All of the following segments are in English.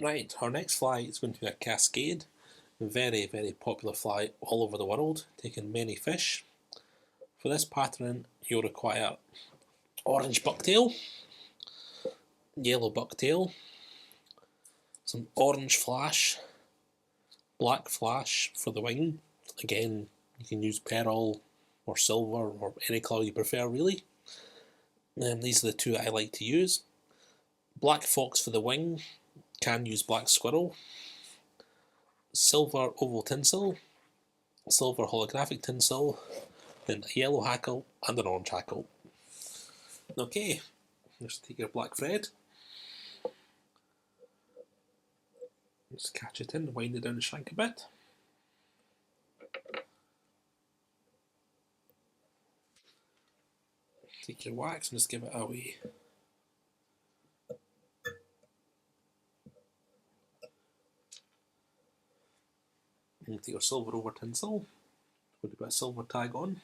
Right, our next fly is going to be a Cascade. Very, very popular fly all over the world, taking many fish. For this pattern, you'll require orange bucktail, yellow bucktail, some orange flash, black flash for the wing. Again, you can use pearl or silver or any colour you prefer, really. These are the two I like to use. Black fox for the wing, can use black squirrel. Silver oval tinsel, silver holographic tinsel, then a yellow hackle and an orange hackle. Okay, just take your black thread, just catch it in, wind it down the shank a bit. Take your wax and just give it a wee. And take your silver over tinsel, put a bit of silver tag on.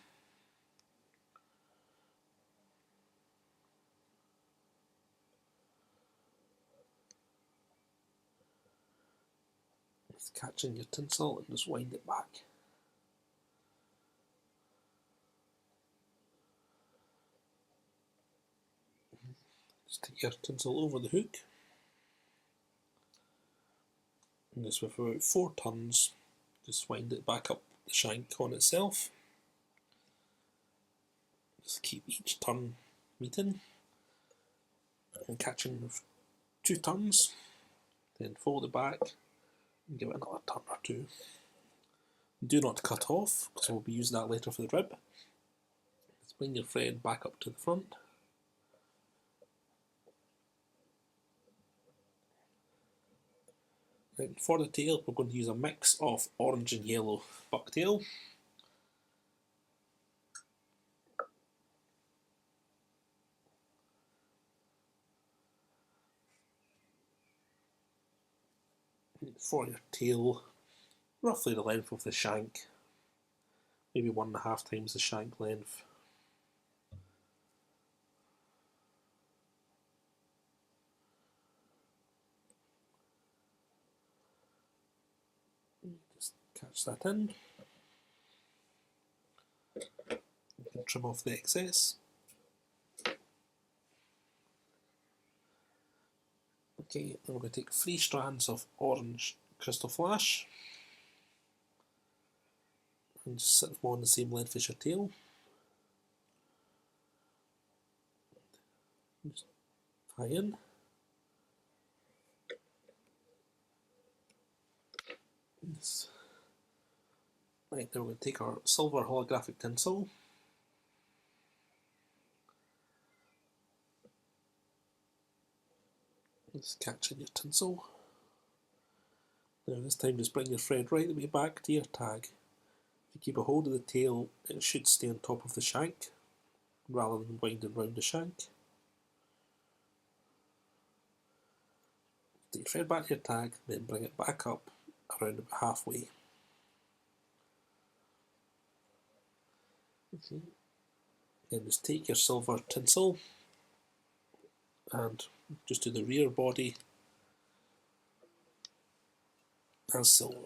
Just catch in your tinsel and just wind it back. Just take your tinsel over the hook. And just with about 4 turns, just wind it back up the shank on itself. Just keep each turn meeting and catching with 2 turns, then fold it back and give it another turn or 2. Do not cut off, because we'll be using that later for the rib. Just bring your thread back up to the front. Then for the tail, we're going to use a mix of orange and yellow bucktail. For your tail, roughly the length of the shank, maybe 1.5 times the shank length. Just catch that in. You can trim off the excess. Okay, then we're going to take 3 strands of orange crystal flash and just set them on the same length as your tail. Just tie in. Right, then we're going to take our silver holographic tinsel. Just catch in your tinsel. Now this time just bring your thread right the way back to your tag. If you keep a hold of the tail, it should stay on top of the shank rather than winding round the shank. Take your thread back to your tag, then bring it back up around about halfway. Okay. Then just take your silver tinsel and just do the rear body as silver.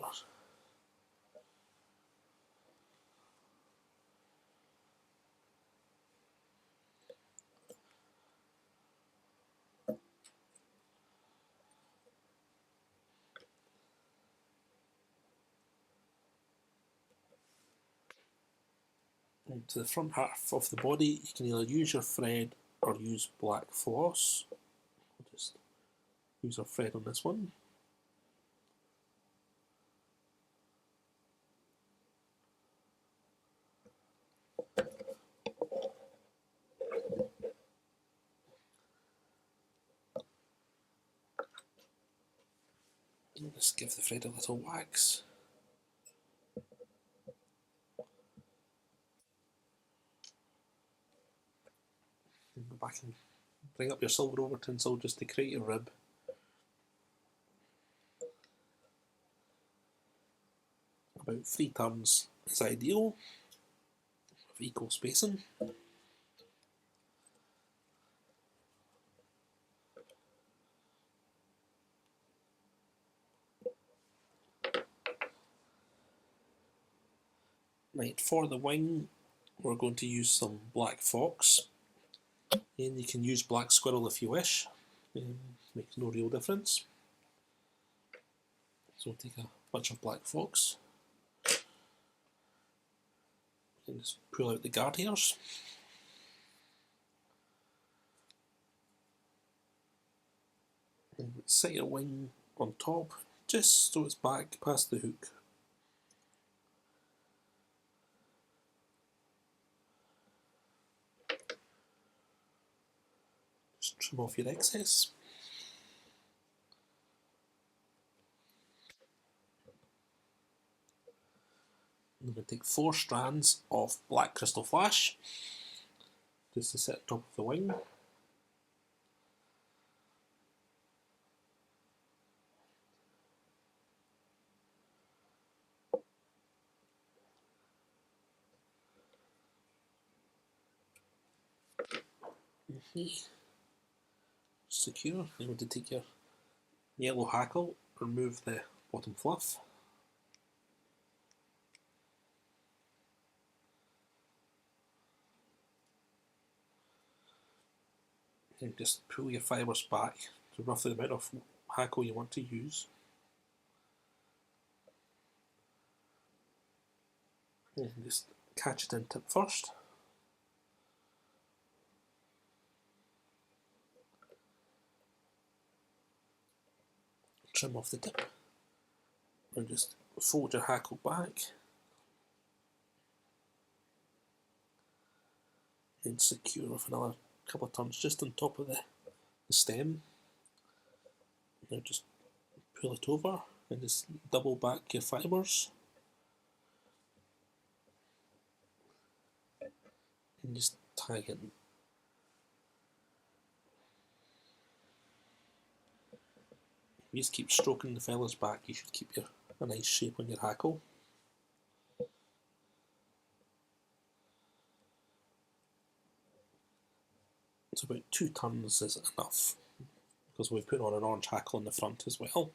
And to the front half of the body, you can either use your thread or use black floss. We'll just use our thread on this one. And just give the thread a little wax. And go back and bring up your silver over tinsel just to create your rib. About 3 turns is ideal, with equal spacing. Right, for the wing we're going to use some black fox, and you can use black squirrel if you wish, makes no real difference. So we'll take a bunch of black fox and just pull out the guard hairs. And set your wing on top, just so it's back past the hook. Just trim off your excess. I'm going to take 4 strands of black crystal flash, just to set top of the wing. Secure. You're going to take your yellow hackle, remove the bottom fluff. And just pull your fibres back to roughly the amount of hackle you want to use. And just catch it in tip first. Trim off the tip. And just fold your hackle back. And secure with another couple of turns just on top of the stem. Now just pull it over and just double back your fibres. And just tie it. You just keep stroking the feathers back, you should keep a nice shape on your hackle. It's about 2 turns is enough, because we put on an orange hackle in the front as well.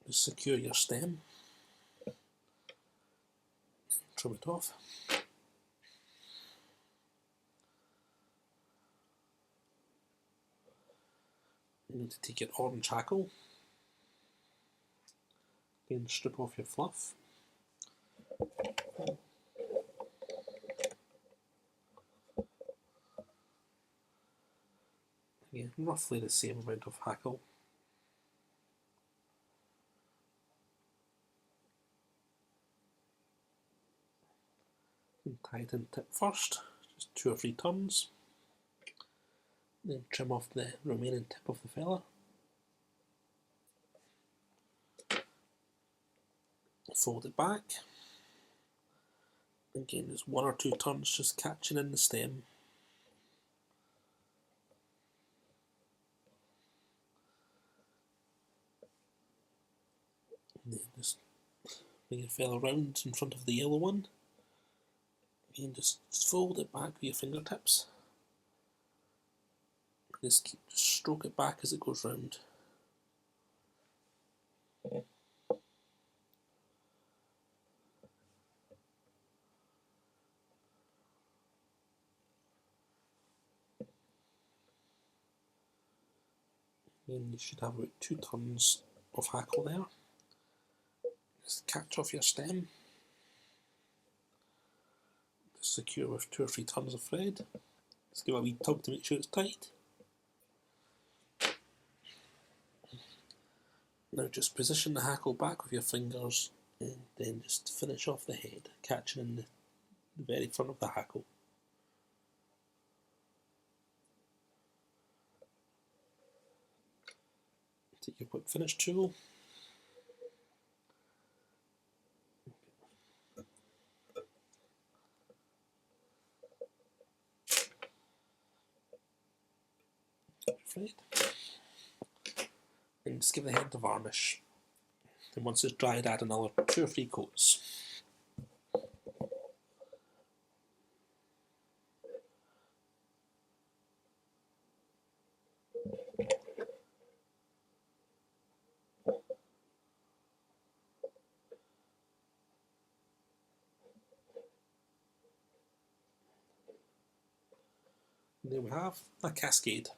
Just secure your stem, trim it off. You need to take your orange hackle, again strip off your fluff. Again, roughly the same amount of hackle. And tie it in tip first, just 2 or 3 turns. Then trim off the remaining tip of the feather. Fold it back. Again, just 1 or 2 turns, just catching in the stem. And then just bring your feather round in front of the yellow one. And just fold it back with your fingertips. Just stroke it back as it goes round. And you should have about 2 turns of hackle there. Just catch off your stem. Just secure with 2 or 3 turns of thread. Just give it a wee tug to make sure it's tight. Now just position the hackle back with your fingers and then just finish off the head, catching in the very front of the hackle. Take your quick finish tool. Thread. And just give the head the varnish. Then once it's dried, add another 2 or 3 coats. there we have a cascade.